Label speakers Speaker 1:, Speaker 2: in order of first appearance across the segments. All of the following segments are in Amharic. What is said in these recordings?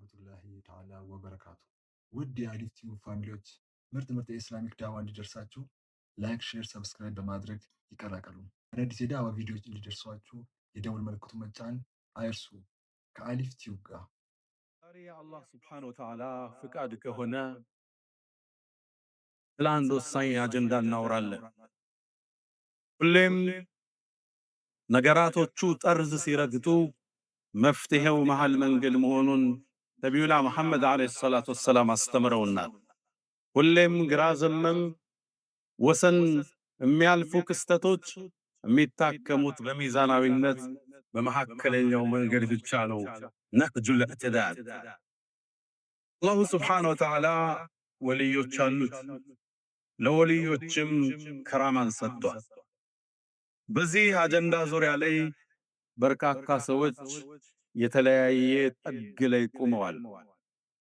Speaker 1: ወራህመቱላሂ ተዓላ ወበረካቱ። ውድ የአሊፍ ቲዩብ ፋሚሊዎች ምርጥ የኢስላሚክ ዳዋ እንዲደርሳችሁ ላይክ፣ ሼር፣ ሰብስክራይብ በማድረግ ይቀላቀሉ። አዳዲስ የዳዋ ቪዲዮዎች እንዲደርሷችሁ የደውል ምልክቱ መጫን አይርሱ። ከአሊፍ ቲዩብ ጋር
Speaker 2: ዛሬ የአላህ ስብሓነ ወተዓላ ፍቃድ ከሆነ ስለ አንድ ወሳኝ አጀንዳ እናወራለን። ሁሌም ነገራቶቹ ጠርዝ ሲረግጡ መፍትሄው መሃል መንገድ መሆኑን ነቢዩና መሐመድ ዓለይሂ ሰላቱ ወሰላም አስተምረውናል። ሁሌም ግራ ዘመም ወሰን የሚያልፉ ክስተቶች የሚታከሙት በሚዛናዊነት በመካከለኛው መንገድ ብቻ ነው። ነህጁል ኢዕቲዳል። አላሁ ስብሓነ ወተዓላ ወልዮች አሉት። ለወልዮችም ከራማን ሰጥቷል። በዚህ አጀንዳ ዙሪያ ላይ በርካታ ሰዎች የተለያየ ጥግ ላይ ቆመዋል።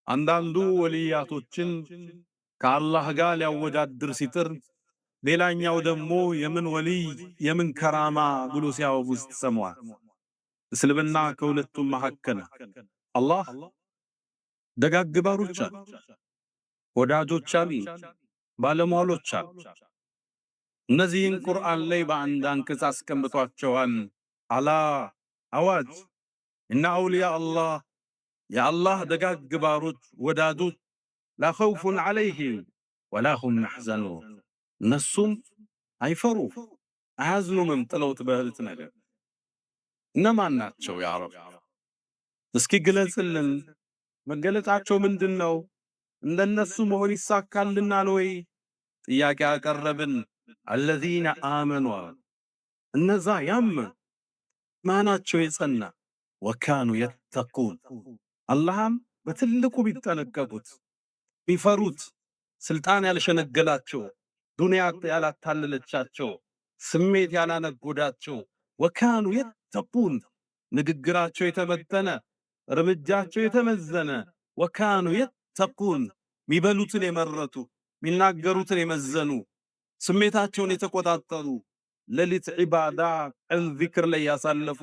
Speaker 2: አንዳንዱ ወልያቶችን ከአላህ ጋር ሊያወዳድር ሲጥር፣ ሌላኛው ደግሞ የምን ወልይ የምን ከራማ ብሎ ሲያወጉ ሰምተዋል። እስልምና ከሁለቱም መካከል አላህ ደጋግ ባሮች አሉ፣ ወዳጆች አሉ፣ ባለሟሎች አሉ። እነዚህን ቁርአን ላይ በአንድ አንቀጽ አስቀምጧቸዋል። አላ አዋጅ እና አውሊያ አላህ የአላህ ደጋግ ባሮች ወዳጆች ላ ኸውፉን ዐለይሂም ወላ ሁም ያሕዘኑን፣ እነሱም አይፈሩ አያዝኑምም ጥለውት በህልት ነገር። እነማን ናቸው ያ ረብ? እስኪ ግለጽልን። መገለጫቸው ምንድን ነው? እንደነሱ መሆን ይሳካልናል ወይ? ጥያቄ ያቀረብን አለዚነ አመኑ፣ እነዛ ያመኑ ማናቸው የጸና ወካኑ የተቁን፣ አላህም በትልቁ ቢጠነቀቁት ቢፈሩት፣ ስልጣን ያልሸነገላቸው፣ ዱንያ ያላታለለቻቸው፣ ስሜት ያላነጎዳቸው፣ ወካኑ የተቁን ንግግራቸው የተመጠነ እርምጃቸው የተመዘነ፣ ወካኑ የተቁን ሚበሉትን የመረቱ ሚናገሩትን የመዘኑ ስሜታቸውን የተቆጣጠሩ ሌሊት ዒባዳ ቀን ዚክር ላይ ያሳለፉ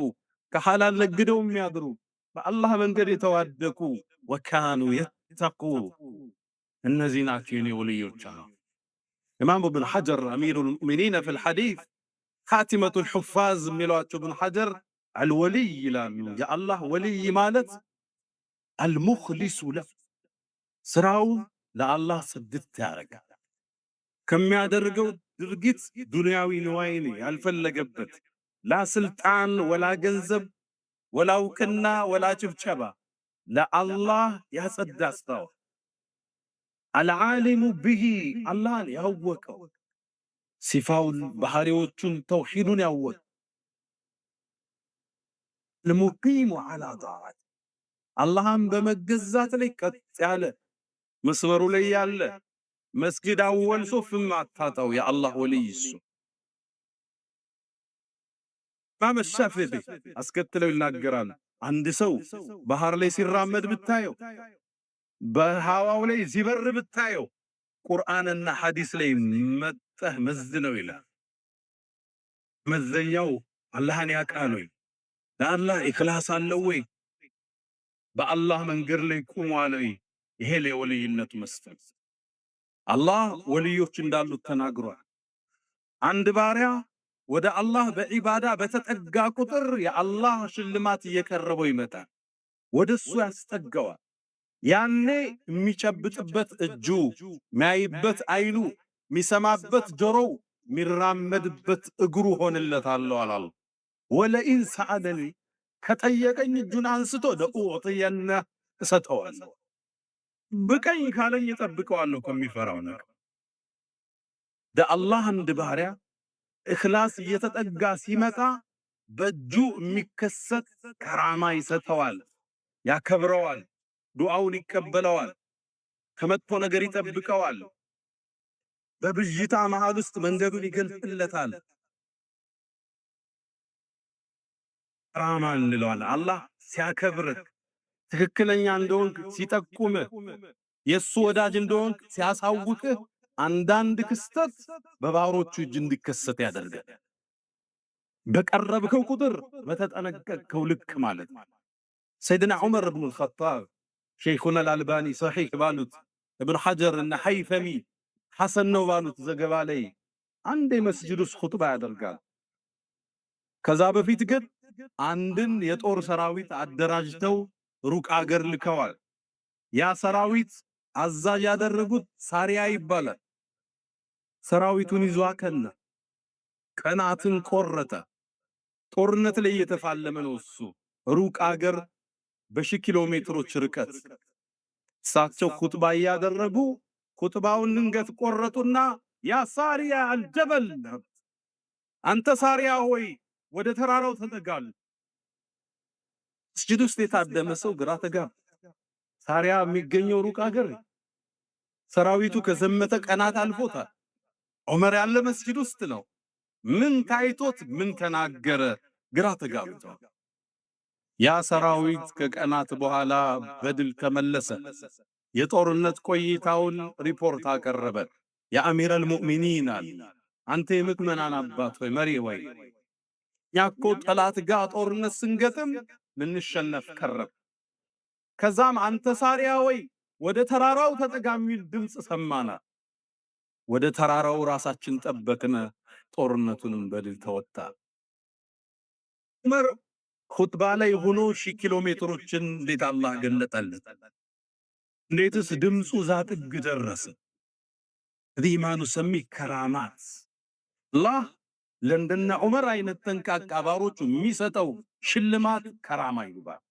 Speaker 2: ከሐላል ነግደው የሚያድሩ በአላህ መንገድ የተዋደቁ ወካኑ የተቁን፣ እነዚህ ናቸው የኔ ወልዮች። ኢማም ኢብኑ ሐጀር አሚሩል ሙእሚኒን ፊል ሐዲስ ኻቲመቱል ሑፋዝ የሚሏቸው ኢብኑ ሐጀር አልወልይ ይላሉ። የአላህ ወልይ ማለት አልሙኽሊሱ ለሁ፣ ስራው ለአላህ ስድት ያደርጋል። ከሚያደርገው ድርጊት ዱንያዊ ንዋይን ያልፈለገበት፣ ላ ስልጣን ወላ ገንዘብ ወላ እውቅና ወላ ጭብጨባ፣ ለአላህ ያጸዳ ስራው። አልዓሊሙ ቢሂ አላህን ያወቀው፣ ሲፋውን ባህሪዎቹን ተውሂዱን ያወቀ፣ ልሙቂሙ ዐላ ጣዓት አላህን በመገዛት ላይ ቀጥ ያለ መስመሩ ላይ ያለ መስጊድ አወል ሶፍ ማታጣው የአላህ ወልይ እሱ። ኢማም ሻፊዒ አስከትለው ይናገራሉ። አንድ ሰው ባህር ላይ ሲራመድ ብታየው፣ በሃዋው ላይ ሲበር ብታየው፣ ቁርአንና ሐዲስ ላይ መጠህ መዝነው ይላል። መዘኛው አላህን ያውቃል ወይ? ለአላህ ኢኽላስ አለው ወይ? በአላህ መንገድ ላይ ቆሟል ወይ? ይሄ ለወልይነቱ መስፈርት። አላህ ወልዮች እንዳሉት ተናግሯል። አንድ ባሪያ ወደ አላህ በዒባዳ በተጠጋ ቁጥር የአላህ ሽልማት እየቀረበው ይመጣል፣ ወደሱ ያስጠጋዋል። ያኔ የሚጨብጥበት እጁ፣ የሚያይበት አይኑ፣ የሚሰማበት ጆሮው፣ የሚራመድበት እግሩ ሆንለታል አላህ። ወለኢን ሰአለኒ ከጠየቀኝ እጁን አንስቶ ለኡዕጢየነ እሰጠዋለሁ፣ ብቀኝ ካለኝ እጠብቀዋለሁ ከሚፈራው ነገር። ለአላህ አንድ ባሪያ ኢኽላስ እየተጠጋ ሲመጣ በእጁ የሚከሰት ከራማ ይሰጠዋል፣ ያከብረዋል፣ ዱዓውን ይቀበለዋል፣ ከመጥፎ ነገር ይጠብቀዋል፣ በብዥታ መሃል ውስጥ መንገዱን ይገልጥለታል። ከራማ እንለዋለን። አላህ ሲያከብርህ፣ ትክክለኛ እንደሆንክ ሲጠቁምህ፣ የእሱ ወዳጅ እንደሆንክ ሲያሳውቅህ፣ አንዳንድ ክስተት በባሮቹ እጅ እንዲከሰት ያደርጋል። በቀረብከው ቁጥር በተጠነቀቅከው ልክ ማለት ነው። ሰይድና ዑመር ኢብኑል ኸጣብ ሸይኹና አልአልባኒ ሰሒህ ባሉት፣ እብን ሐጀር እና ሐይተሚ ሐሰን ነው ባሉት ዘገባ ላይ አንድ የመስጂድ ውስጥ ኹጥባ ያደርጋል። ከዛ በፊት ግን አንድን የጦር ሰራዊት አደራጅተው ሩቅ አገር ልከዋል። ያ ሰራዊት አዛዥ ያደረጉት ሳሪያ ይባላል። ሰራዊቱን ይዞ አከነ፣ ቀናትን ቆረጠ። ጦርነት ላይ እየተፋለመ ነው እሱ ሩቅ አገር በሺህ ኪሎ ሜትሮች ርቀት። እሳቸው ኹጥባ እያደረጉ ኹጥባውን ድንገት ቆረጡና ያ ሳሪያ አልጀበል፣ አንተ ሳሪያ ሆይ ወደ ተራራው ተጠጋሉ። መስጂድ ውስጥ የታደመ ሰው ግራ ተጋባ። ሳሪያ የሚገኘው ሩቅ አገር፣ ሰራዊቱ ከዘመተ ቀናት አልፎታል። ዑመር ያለ መስጂድ ውስጥ ነው። ምን ታይቶት ምን ተናገረ? ግራ ተጋብቷል። ያ ሰራዊት ከቀናት በኋላ በድል ተመለሰ። የጦርነት ቆይታውን ሪፖርት አቀረበ። የአሚረል ሙእሚኒን አለ፣ አንተ የምእመናን አባት ሆይ መሪ ሆይ ያኮ ጠላት ጋር ጦርነት ስንገጥም ልንሸነፍ ቀረብ። ከዛም አንተ ሳሪያ ሆይ ወደ ተራራው ተጠጋ የሚል ድምፅ ሰማና ወደ ተራራው ራሳችን ጠበቅነ፣ ጦርነቱንም በድል ተወጣ። ዑመር ኹጥባ ላይ ሆኖ 1000 ኪሎ ሜትሮችን እንዴት አላህ ገለጠለት! እንዴትስ ድምፁ ዛጥግ ደረሰ! ኢማኑ ሰሚ ከራማት አላህ ለእንደነ ዑመር አይነት ጠንቃቃ ባሮቹ የሚሰጠው ሽልማት ከራማ ይባላል።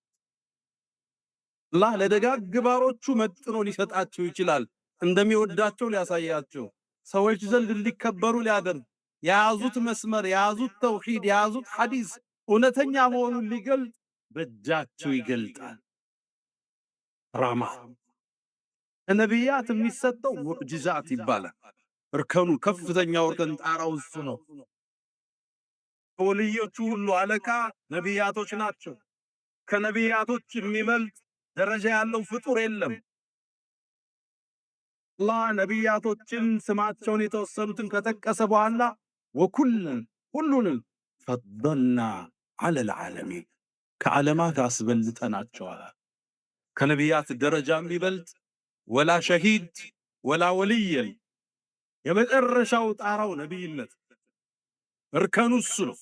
Speaker 2: አላህ ለደጋግ ባሮቹ መጥኖ ሊሰጣቸው ይችላል። እንደሚወዳቸው ሊያሳያቸው፣ ሰዎች ዘንድ ሊከበሩ ሊያደርግ፣ የያዙት መስመር፣ የያዙት ተውሂድ፣ የያዙት ሐዲስ እውነተኛ መሆኑን ሊገልጥ በእጃቸው ይገልጣል። ራማ ለነቢያት የሚሰጠው ሙዕጂዛት ይባላል። እርከኑ ከፍተኛው እርከን ጣራው እሱ ነው። ከወልዮቹ ሁሉ አለቃ ነቢያቶች ናቸው። ከነቢያቶች የሚበልጥ ደረጃ ያለው ፍጡር የለም። አላህ ነቢያቶችን ስማቸውን የተወሰኑትን ከጠቀሰ በኋላ ወኩልን ሁሉንም ፈደልና ዐለል ዓለሚን ከዓለማት አስበልጠናቸዋል። ከነቢያት ደረጃ የሚበልጥ ወላ ሸሂድ ወላ ወልይ፣ የመጨረሻው ጣራው ነቢይነት እርከኑ እሱ ነው።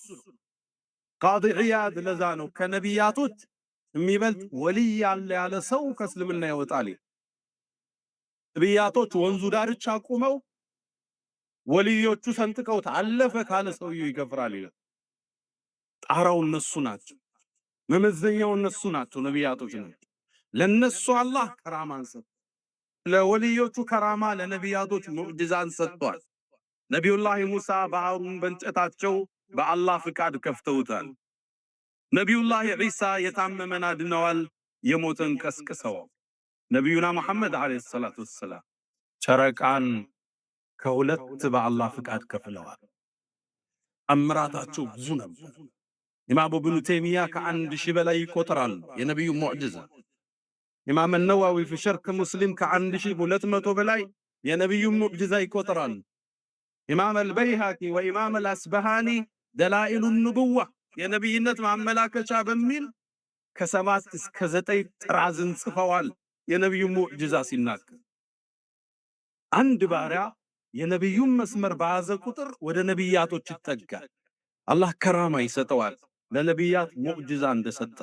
Speaker 2: ቃዲ ዒያድ ለዛ ነው ከነቢያቶች የሚበልጥ ወልይ ያለ ያለ ሰው ከእስልምና ይወጣል። ነቢያቶች ወንዙ ዳርቻ ቆመው ወልዮቹ ሰንጥቀውት አለፈ ካለ ሰውየው ይከፍራል ይላል። ጣራው እነሱ ናቸው፣ መመዘኛው እነሱ ናቸው፣ ነቢያቶች ናቸው። ለነሱ አላህ ከራማን ሰጥቷል። ለወልዮቹ ከራማ፣ ለነቢያቶች ሙዕጂዛን ሰጥቷል። ነቢዩላህ ሙሳ ባህሩን በእንጨታቸው በአላህ ፍቃድ ከፍተውታል። ነቢዩላህ ዒሳ የታመመን አድነዋል፣ የሞተን ቀስቅሰዋል። ነቢዩና መሐመድ ዓለይሂ ሰላቱ ወሰላም ጨረቃን ከሁለት በአላህ ፍቃድ ከፍለዋል። አምራታቸው ብዙ ነበር። ኢማም ኢብኑ ተይሚያ ከ1000 በላይ ይቆጥራሉ የነቢዩ ሙዕጂዛ። ኢማም ነዋዊ في شرح ሙስሊም ከ1200 በላይ የነቢዩ ሙዕጂዛ ይቆጥራሉ። ኢማም አልበይሃቂ ወኢማም አልአስበሃኒ ደላኢሉ ንቡዋ የነቢይነት ማመላከቻ በሚል ከ7 እስከ 9 ጥራዝን ጽፈዋል። የነቢዩ ሙዕጂዛ ሲናገር አንድ ባሪያ የነቢዩን መስመር በያዘ ቁጥር ወደ ነቢያቶች ይጠጋል፣ አላህ ከራማ ይሰጠዋል። ለነቢያት ሙዕጂዛ እንደሰጠ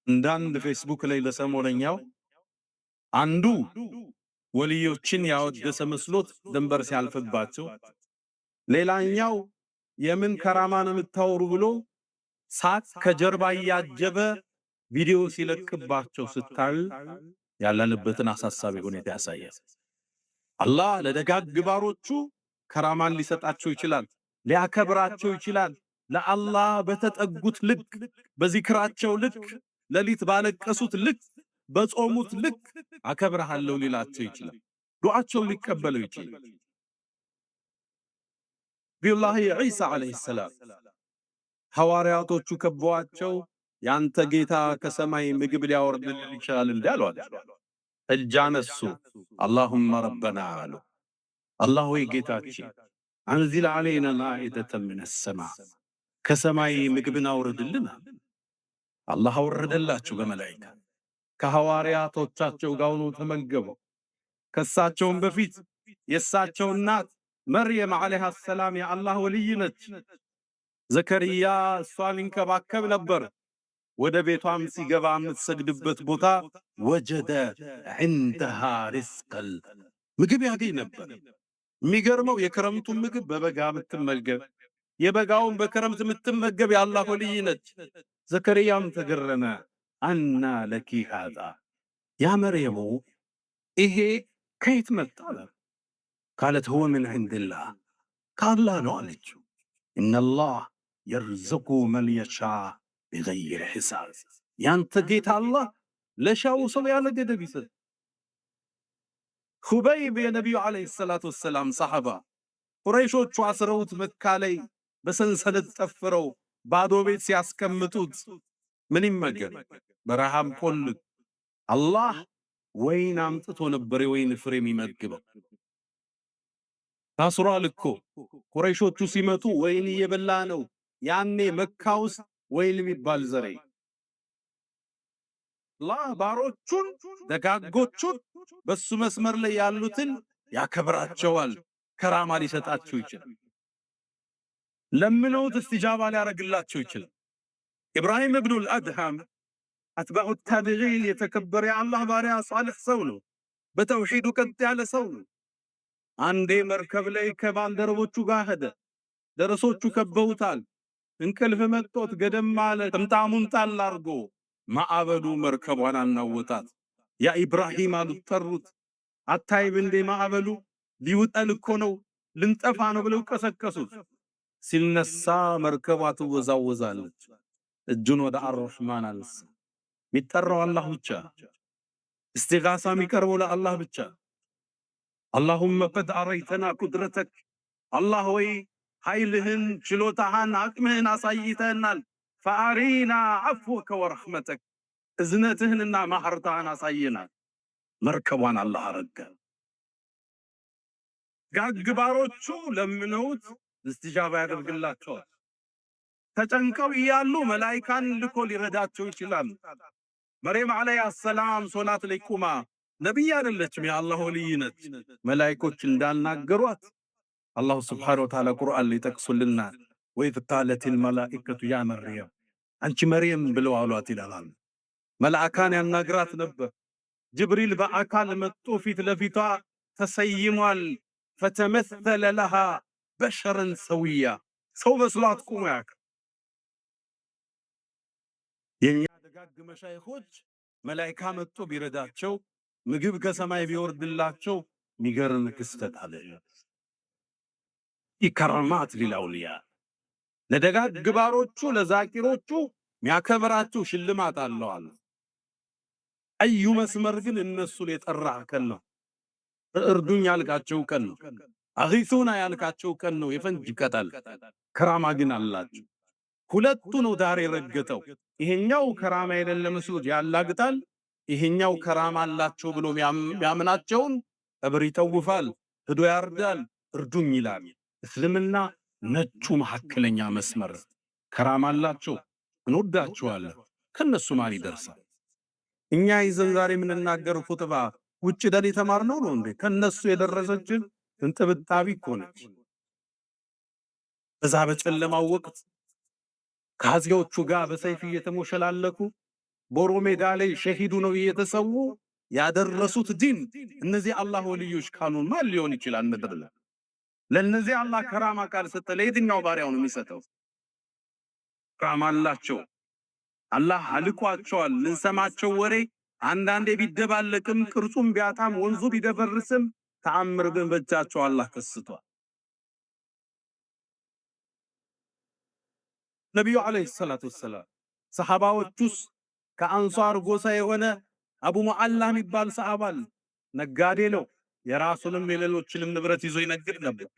Speaker 2: እንዳንድ ፌስቡክ ላይ ለሰሞነኛው አንዱ ወልዮችን ያወደሰ መስሎት ድንበር ሲያልፍባቸው፣ ሌላኛው የምን ከራማ ነው የምታወሩ ብሎ ሳቅ ከጀርባ ያጀበ ቪዲዮ ሲለቅባቸው ስታዩ ያለንበትን አሳሳቢ ሁኔታ ያሳያል። አላህ ለደጋግ ባሮቹ ከራማን ሊሰጣቸው ይችላል፣ ሊያከብራቸው ይችላል። ለአላህ በተጠጉት ልክ፣ በዚክራቸው ልክ፣ ሌሊት ባለቀሱት ልክ፣ በጾሙት ልክ አከብርሃለሁ ሊላቸው ይችላል። ዱዓቸውን ሊቀበለው ይችላል። ነቢዩላህ ዒሳ ዓለይሂ ሰላም ሐዋርያቶቹ ከበዋቸው ያንተ ጌታ ከሰማይ ምግብ ሊያወርድልን ይችላል እንዴ አሏቸው። እጅ አነሱ። አላሁመ ረበና አሉ። አላህ ሆይ ጌታችን አንዚል ዐለይና ማኢደተን ሚነ ሰማ ከሰማይ ምግብን አውርድልን። አላህ አወረደላቸው በመላእክት ከሐዋርያቶቻቸው ጋር ሆነው ተመገቡ። ከሳቸውም በፊት የሳቸው እናት መርየም ዓለይሃ ሰላም የአላህ ወልይ ነች። ዘከርያ እሷን ይንከባከብ ነበር። ወደ ቤቷም ሲገባ የምትሰግድበት ቦታ ወጀደ ዐንደሃ ሪዝቀን ምግብ ያገኝ ነበር። የሚገርመው የክረምቱን ምግብ በበጋ የምትመገብ የበጋውን በክረምት የምትመገብ የአላህ ወልይ ነች። ዘከርያም ተገረመ። አና ለኪ ሃዛ ያ መርየሙ ይሄ ከየት መጣ? ቃለት ሁወ ምን ዐንድላህ ከአላህ ነው አለችው። ኢነላህ የርዝቁ መን የሻእ ቢገይሪ ሒሳብ ያንተ ጌታ አላህ ለሻው ሰው ያለ ገደብ ይሰጥ። ኹበይብ የነቢዩ ዓለይሂ ሰላቱ ወሰላም ሰሐባ ቁረይሾቹ አስረውት መካ ላይ በሰንሰለት ጠፍረው ባዶ ቤት ሲያስቀምጡት ምን ይመገብ? በረሃም ቆልት አላህ ወይን አምጥቶ ነበር የወይን ፍሬ የሚመግበው። ታስሯል እኮ ቁረይሾቹ ሲመጡ ወይን እየበላ ነው። ያኔ መካ ውስጥ ወይን የሚባል ዘር አላህ ባሮቹን ደጋጎቹን በሱ መስመር ላይ ያሉትን ያከብራቸዋል። ከራማ ሊሰጣቸው ይችላል። ለምነውት እስትጃባ ሊያደርግላቸው ይችላል። ኢብራሂም ኢብኑል አድሃም አትባዑ ታቢዒን የተከበረ የአላህ ባሪያ ሷልህ ሰው ነው። በተውሂዱ ቀጥ ያለ ሰው ነው። አንዴ መርከብ ላይ ከባልደረቦቹ ጋር ሄደ። ደረሶቹ ከበውታል። እንቅልፍ መጥቶት ገደም አለ። ጥምጣሙን ጣል አርጎ ማዕበሉ መርከቧን አናወጣት። ያ ኢብራሂም አሉት፣ ጠሩት። አታይብ እንዴ ማዕበሉ ሊውጠን እኮ ነው፣ ልንጠፋ ነው ብለው ቀሰቀሱት። ሲነሳ መርከቧ ትወዛወዛለች። እጁን ወደ አርረሕማን አነሳ። የሚጠራው አላህ ብቻ፣ እስቲጋሳ የሚቀርበው ለአላህ ብቻ። አላሁመ ቀድ አረይተና ቁድረተክ አላህ ወይ ኃይልህን ችሎታህን አቅምህን አሳይተናል። ፈአሪና ዐፍወከ ወረሕመተክ እዝነትህንና ማህርታህን አሳየናል። መርከቧን አላህ አረገ። ጋግባሮቹ ለምነውት እስትጃባ ያደርግላቸዋል። ተጨንቀው እያሉ መላኢካን ልኮ ሊረዳቸው ይችላል። መርየም ዓለይሃ ሰላም ሶላት ላይ ቁማ ነቢይ አይደለችም፣ የአላህ ወልይ ነች። መላኢኮች እንዳናገሯት አላሁ ስብሓነሁ ወተዓላ ቁርአን ላይ ጠቅሶልናል። ወኢዝ ቃለቲል መላኢከቱ ያ መርየም አንቺ መርየም ብለው አሏት ይላል። መልአካን ያናግራት ነበር። ጅብሪል በአካል መጥቶ ፊት ለፊቷ ተሰይሟል። ፈተመሰለ ለሃ በሸረን ሰውያ ሰው መስሏት ቁሞ ያክ የኛ ደጋግ መሻይኾች መላኢካ መጥቶ ቢረዳቸው ምግብ ከሰማይ ቢወርድላቸው ሚገርም ክስተት አለ። ኢከራማት ሊልአውሊያ ለደጋግ ግባሮቹ ለዛቂሮቹ ሚያከብራቸው ሽልማት አለዋል። አዩ መስመር ግን እነሱን የጠራ ቀን ነው። እርዱኝ ያልካቸው ቀን ነው። አጊሱና ያልካቸው ቀን ነው። የፈንጅ ቀጠል ከራማ ግን አላቸው። ሁለቱ ነው ዳር የረገጠው። ይሄኛው ከራማ የሌለ መስሎት ያላግጣል። ይሄኛው ከራማ አላቸው ብሎ የሚያምናቸውን ቀብር ይተውፋል፣ ሄዶ ያርዳል፣ እርዱኝ ይላል። እስልምና ነጩ መሐከለኛ መስመር ከራማ አላቸው፣ እንወዳቸዋለን። ከነሱ ማን ይደርሳል? እኛ ይዘን ዛሬ የምንናገር ኹጥባ ውጭ ደል የተማርነው ነው እንዴ? ከነሱ የደረሰችን እንጥብጣቢ እኮ ነች። በዛ በጨለማው ወቅት ከአዚያዎቹ ጋር በሰይፍ እየተሞሸላለኩ ቦሮ ሜዳ ላይ ሸሂዱ ነው እየተሰዉ ያደረሱት ዲን እነዚህ አላህ ወልዮች ካኑን ማን ሊሆን ይችላል? ምድር ላይ ለነዚህ አላህ ከራማ ቃል ሰጠ። ለየትኛው ባሪያው ነው የሚሰጠው? ከራማ አላቸው። አላህ አልቋቸዋል። ልንሰማቸው ወሬ አንዳንዴ ቢደባለቅም ቅርጹም ቢያጣም ወንዙ ቢደፈርስም ተአምር ግን በእጃቸው አላህ ከስቷል። ነቢዩ ዓለይሂ ሰላቱ ወሰላም ሰሐባዎቹስ ከአንሷር ጎሳ የሆነ አቡ ሙዓላ የሚባል ሰሐባል ነጋዴ ነው። የራሱንም የሌሎችንም ንብረት ይዞ ይነግድ ነበር።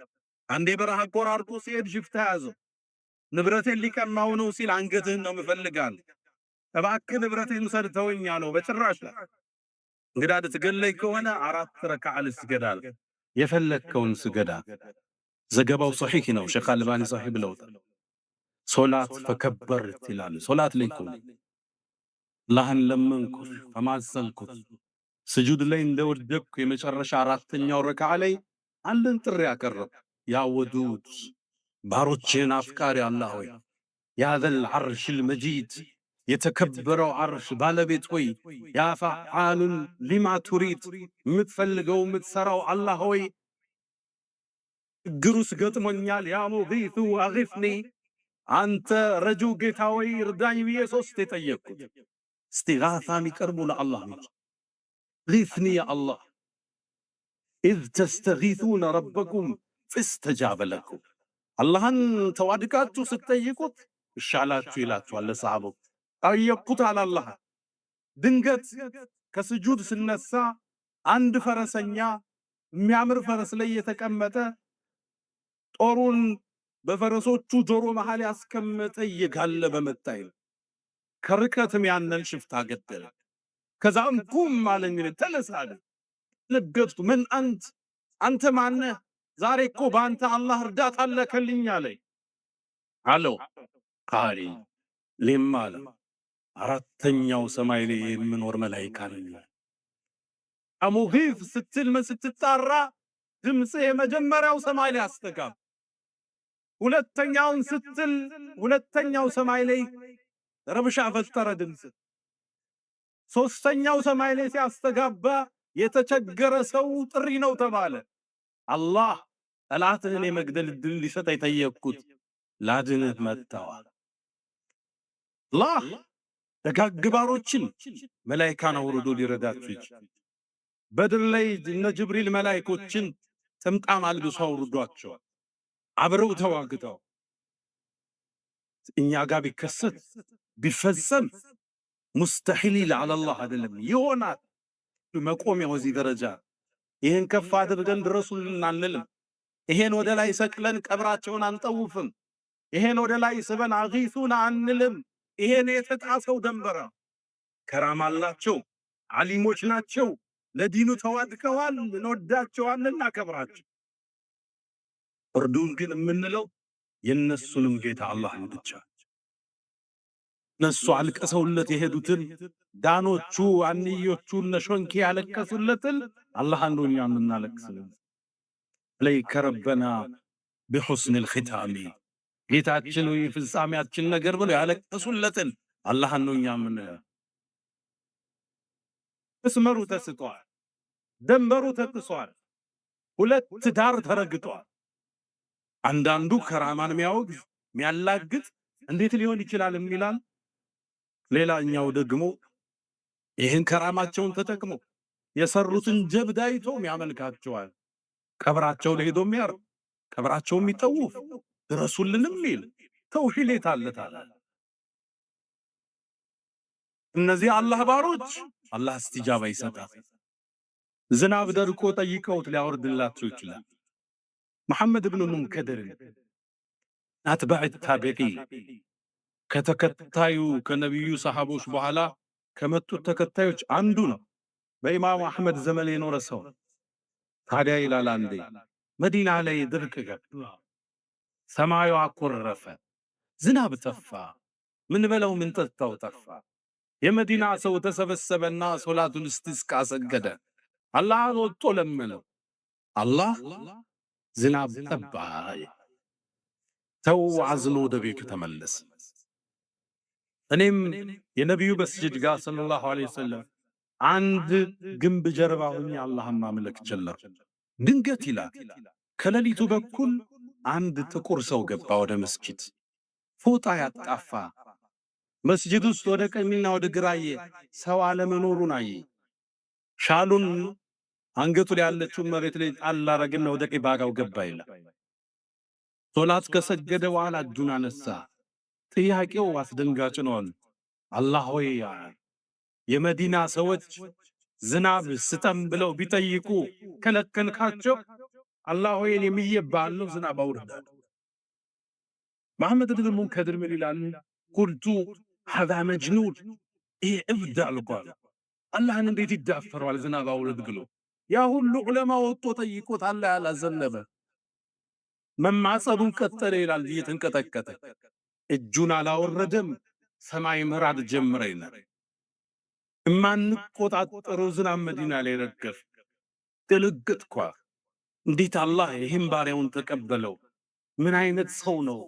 Speaker 2: አንዴ በረሃ ቆራርጦ ሲሄድ ሽፍታ ያዘው። ንብረቴን ሊቀማው ነው ሲል አንገትህን ነው ምፈልጋል፣ እባክህ ንብረቴን ውሰድ ተወኝ አለው። በጭራሽ እንግዳ ልትገለኝ ከሆነ 4 ረካዓ ልስገዳል፣ የፈለግከውን ስገዳ። ዘገባው ሶሒህ ነው። ሼኽ አልባኒ ሶሒህ ብለውታል። ሶላት ፈከበርት ይላል። ሶላት ላይ አላህን ለመንኩት፣ ተማጸንኩት። ስጁድ ላይ እንደወደቅኩ የመጨረሻ አራተኛው ረክዓ ላይ አንድን ጥሪ አቀረብኩ። ያ ወዱድ ባሮችህን አፍቃሪ አላህ ሆይ፣ ያ ዘል ዐርሽል መጂድ የተከበረው ዐርሽ ባለቤት ሆይ፣ ያ ፈዓሉን ሊማ ቱሪድ የምትፈልገው የምትሠራው አላህ ሆይ፣ ችግሩስ ገጥሞኛል፣ ያ ሙጊቱ አጊፍኒ፣ አንተ ረጁ ጌታ ሆይ እርዳኝ ብዬ ሦስት የጠየቅኩት። እስቲጋሳ የሚቀርቡ ለአላህ ነው። ጊስኒ ያ አላህ ኢዝ ተስተጊሱነ ረበኩም ፈስተጃበ ለኩም። አላህን ተዋድቃችሁ ስትጠይቁት እሻላችሁ ይላችኋል። ለሰሃቦች ጠየቅኩት አለ አላህ። ድንገት ከስጁድ ስነሳ አንድ ፈረሰኛ የሚያምር ፈረስ ላይ የተቀመጠ ጦሩን በፈረሶቹ ጆሮ መሃል ያስቀመጠ እየጋለበ መጣኝ። ከርቀትም ያንን ሽፍታ ገደለ። ከዛም ቁም አለኝ፣ ተነሳ አለ። ነገድኩ። ምን አንተ ማነህ? ዛሬ እኮ በአንተ አላህ እርዳታ አለከልኝ አለኝ አለው። ቃሪ ሌማ አለ አራተኛው ሰማይ ላይ የምኖር መላኢካ ነኝ። አሙጊፍ ስትል ስትጣራ ድምፅ የመጀመሪያው ሰማይ ላይ አስተጋባ። ሁለተኛውን ስትል ሁለተኛው ሰማይ ላይ ረብሻ ፈጠረ ድምፅ። ሶስተኛው ሰማይ ላይ ሲያስተጋባ የተቸገረ ሰው ጥሪ ነው ተባለ። አላህ ጠላትህን የመግደል ዕድል ሊሰጥ የጠየቅኩት ላድንህ መጥተዋል። አላህ ደጋግ ባሮችን መላኢካን አውርዶ ሊረዳችሁ ይችላል። በድር ላይ እነ ጅብሪል መላኢኮችን ጥምጣም አልብሶ አውርዷቸዋል። አብረው ተዋግተው እኛ ጋር ቢከሰት ቢፈጸም ሙስተሒል አለላህ አይደለም ይሆናል። መቆሚያው እዚህ ደረጃ ይህን ከፍ አድርገን ድረሱልን አንልም። ይሄን ወደ ላይ ሰቅለን ቀብራቸውን አንጠውፍም። ይሄን ወደ ላይ ስበን አጊሱን አንልም። ይሄን የተጣሰው ደንበራ ከራማ አላቸው፣ ዓሊሞች ናቸው፣ ለዲኑ ተዋድቀዋል፣ እንወዳቸዋለን፣ እናከብራቸው። እርዱን ግን የምንለው የነሱንም ጌታ አላህን ብቻ። እነሱ አልቀሰውለት የሄዱትን ዳኖቹ አንዮቹ እነ ሾንኪ ያለቀሱለትን አላህን ነው እኛ የምናለቅስልን። ለይከ ረበና ቢሑስኒል ኺታሚ ጌታችን ወይ ፍጻሜያችን ነገር ብለው ያለቀሱለትን አላህን ነው እኛ የምንለው። መስመሩ ተስቷል፣ ደንበሩ ተጥሷል፣ ሁለት ዳር ተረግጧል። አንዳንዱ ከራማን የሚያወግዝ የሚያላግጥ እንዴት ሊሆን ይችላል የሚላል፣ ሌላኛው ደግሞ ይህን ከራማቸውን ተጠቅሞ የሰሩትን ጀብድ አይቶ ያመልካቸዋል። ቀብራቸው ላይ ሄዶ የሚያርግ ቀብራቸው የሚጠውፍ ድረሱልንም የሚል ተውሂድ የታለታል። እነዚህ አላህ ባሮች አላህ እስቲጃባ ይሰጣል። ዝናብ ደርቆ ጠይቀውት ሊያወርድላቸው ይችላል። መሐመድ ብኑ ሙንከድር አትባዕ ታቢዒ ከተከታዩ ከነቢዩ ሰሃቦች በኋላ ከመጡት ተከታዮች አንዱ ነው። በኢማሙ አሕመድ ዘመን የኖረ ሰው። ታዲያ ይላል አንዴ መዲና ላይ ድርቅ ገባ፣ ሰማዩ አኮረፈ፣ ዝናብ ጠፋ፣ ምን በለው ምን ጠጣው ጠፋ። የመዲና ሰው ተሰበሰበና ሶላቱል እስቲስቃ ሰገደ። አላህን ወጥቶ ለመነው። አላህ ዝናብ ጠባ፣ ተው አዝኖ ወደ ቤቱ ተመለሰ። እኔም የነቢዩ መስጂድ ጋር ሰለላሁ ዐለይሂ ወሰለም አንድ ግንብ ጀርባ ሆኜ አላህን ማምለክ ጀመርኩ። ድንገት ይላል ከሌሊቱ በኩል አንድ ጥቁር ሰው ገባ ወደ መስጂድ። ፎጣ ያጣፋ መስጂድ ውስጥ ወደ ቀኝና ወደ ግራዬ ሰው አለመኖሩን አየ። ሻሉን አንገቱ ላይ ያለችውን መሬት ላይ ጣል አረገና ወደ ቀኝ ባጋው ገባ ይላል። ሶላት ከሰገደ በኋላ እጁን አነሳ። ጥያቄው አስደንጋጭ ነው። አላህ ሆይ የመዲና ሰዎች ዝናብ ስጠን ብለው ቢጠይቁ ከለከልካቸው፣ አላህ ሆይ የሚየባለው ዝናብ አውርዳለሁ። መሐመድ ብኑ ሙንከድር ምን ይላል? ቁልቱ ሀዛ መጅኑን፣ ይህ እብድ አልኳል። አላህን እንዴት ይዳፈረዋል ዝናብ አውርድ ብሎ? ያ ሁሉ ዑለማ ወጥቶ ጠይቆት አላህ ያላዘነበ መማጸኑን ቀጠለ ይላል እየተንቀጠቀጠ። እጁን አላወረደም፣ ሰማይ ምራድ ጀመረ ይላል። የማንቆጣጠረው ዝናብ መዲና ላይ ረገፍ። ደነገጥኳ። እንዴት አላህ ይህን ባሪያውን ተቀበለው? ምን አይነት ሰው ነው?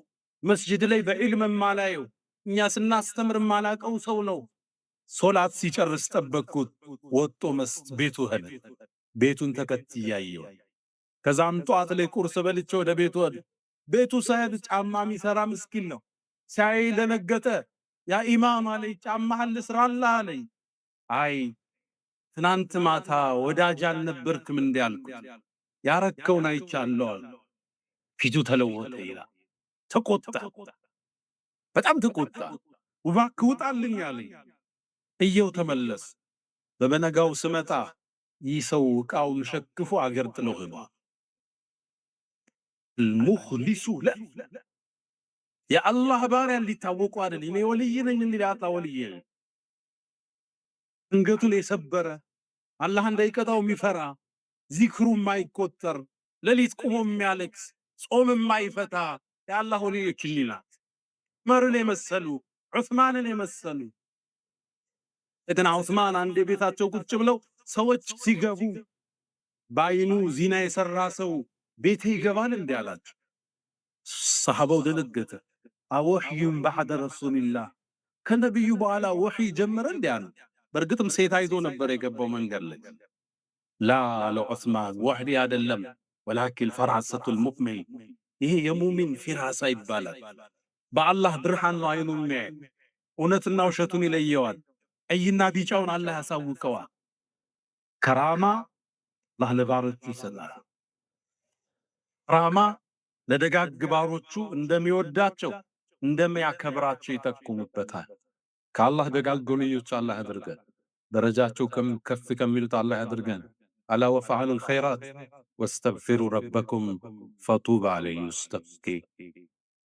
Speaker 2: መስጅድ ላይ በዕልም ማላየው እኛ ስናስተምር ማላቀው ሰው ነው። ሶላት ሲጨርስ ጠበቅኩት። ወጦ ቤቱ ሄደ። ቤቱን ተከትያየው። ከዛም ጠዋት ላይ ቁርስ በልቼ ወደ ቤቱ ሄደ። ቤቱ ሳይድ ጫማ የሚሰራ ምስኪን ነው። ሲያይ ደነገጠ። ያ ኢማም አለኝ ጫማህን ልስራልህ አለኝ። አይ ትናንት ማታ ወዳጅ አልነበርክም እንዴ አልኩት። ያረከውን አይቻለሁ አለ። ፊቱ ተለወጠ ይላል። ተቆጣ፣ በጣም ተቆጣ። እባክህ ውጣልኝ አለኝ። እየው ተመለስ። በበነጋው ስመጣ ይህ ሰው ዕቃውን ሸክፎ አገር ጥሎ ሄዷል። ሙኽሊሱ ለ የአላህ ባሪያ ሊታወቁ አይደል? እኔ ወልይ ነኝ እንዴ? አላህ ወልይ ነኝ። አንገቱን የሰበረ አላህ እንዳይቀጣው የሚፈራ ዚክሩ የማይቆጠር ሌሊት ቁሞ የሚያለቅስ ጾም የማይፈታ የአላህ ወልዮች ናት። ዑመርን የመሰሉ ዑስማንን የመሰሉ እትና ዑስማን አንድ ቤታቸው ቁጭ ብለው ሰዎች ሲገቡ በአይኑ ዚና የሰራ ሰው ቤቴ ይገባል እንዴ አላቸው። ሰሐባው ደነገጠ። አወህዩም ባዕደ ረሱልላህ ከነቢዩ በኋላ ወህይ ጀመረ እንዴ አሉ። በእርግጥም ሴት አይዞ ነበር የገባው መንገድ ላይ። ላ ለዑስማን ወህይ አይደለም ወላኪን ፈርዓሰቱል ሙእሚን፣ ይሄ የሙሚን ፊራሳ ይባላል። በአላህ ብርሃን ነው አይኑ የሚያይ። እውነትና ውሸቱን ይለየዋል። ቀይና ቢጫውን አላህ ያሳውቀዋል። ከራማ አላህ ለባሮቹ ይሰጣል። ከራማ ለደጋግ ባሮቹ እንደሚወዳቸው እንደሚያከብራቸው ይጠቁሙበታል። ከአላህ ደጋግ ጎንዮች አላህ ያድርገን። ደረጃቸው ከፍ ከሚሉት አላህ ያድርገን። አላ ወፈዐሉል ኸይራት ወስተግፊሩ ረበኩም ፈጡባ ዐለይሂ